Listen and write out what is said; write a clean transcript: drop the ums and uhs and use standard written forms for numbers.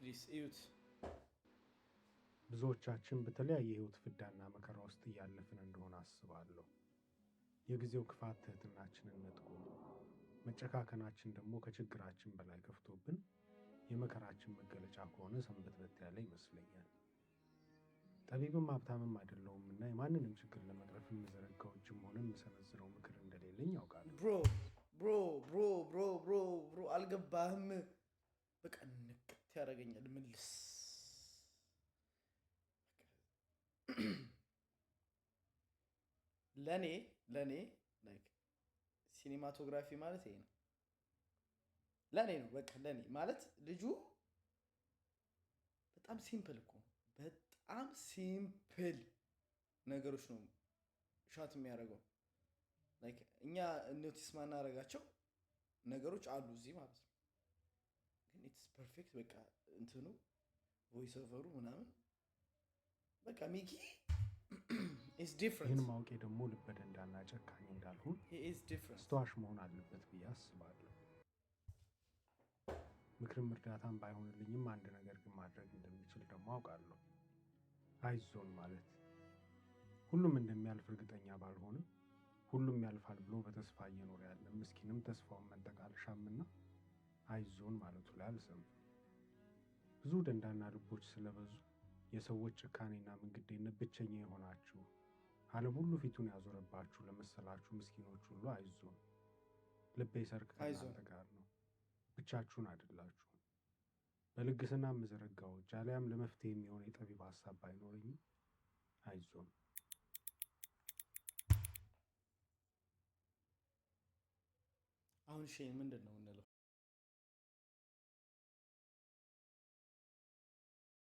ፕሊስ እዩት። ብዙዎቻችን በተለያየ የህይወት ፍዳና መከራ ውስጥ እያለፍን እንደሆነ አስባለሁ። የጊዜው ክፋት ትህትናችንን ነጥቆ መጨካከናችን ደግሞ ከችግራችን በላይ ገፍቶብን የመከራችን መገለጫ ከሆነ ሰንበትበት ያለ ይመስለኛል። ጠቢብም ሀብታምም አይደለሁምና የማንንም ችግር ለመቅረፍ የምዘረጋው እጅም ሆነ የምሰነዝረው ምክር እንደሌለኝ ያውቃል። ብሮ አልገባህም። በቃ ንቅት ያደርገኛል። ምልስ ለኔ ላይክ ሲኒማቶግራፊ ማለት ይሄ ነው። ለኔ ነው በቃ ለኔ ማለት ልጁ በጣም ሲምፕል እኮ በጣም ሲምፕል ነገሮች ነው ሻት የሚያደርገው። ላይክ እኛ ኖቲስ ማናደርጋቸው ነገሮች አሉ እዚህ ማለት ነው። ግን ኢትስ ፐርፌክት በቃ እንትኑ ቮይስ ኦቨሩ ምናምን በቃ ሚኪ ኢዝ ዲፍረንት። ይህን ማወቄ ደግሞ ልበደንዳና ጨካኝ እንዳልሆን አስተዋሽ መሆን አለበት ብዬ አስባለሁ። ምክርም እርዳታም ባይሆንልኝም አንድ ነገር ግን ማድረግ እንደሚችል ደግሞ አውቃለሁ። አይዞን ማለት ሁሉም እንደሚያልፍ እርግጠኛ ባልሆንም ሁሉም ያልፋል ብሎ በተስፋ እየኖረ ያለ ምስኪንም ተስፋውን መንጠቅ አልሻምና አይዞን ማለቱ ላይ አልሰንፍም። ብዙ ደንዳና ልቦች ስለበዙ የሰዎች ጭካኔና ምንግዴነት ብቸኛ የሆናችሁ ዓለም ሁሉ ፊቱን ያዞረባችሁ ለመሰላችሁ ምስኪኖች ሁሉ አይዞን። ልቤ ሰርክ ከእናንተ ጋር ነው። ብቻችሁን አይደላችሁም። በልግስና የምዘረጋው ጃሊያም ለመፍትሄ የሚሆን የጠቢብ ሀሳብ ባይኖረኝም አይዞን። አሁን ሼን ምንድን ነው እንለው?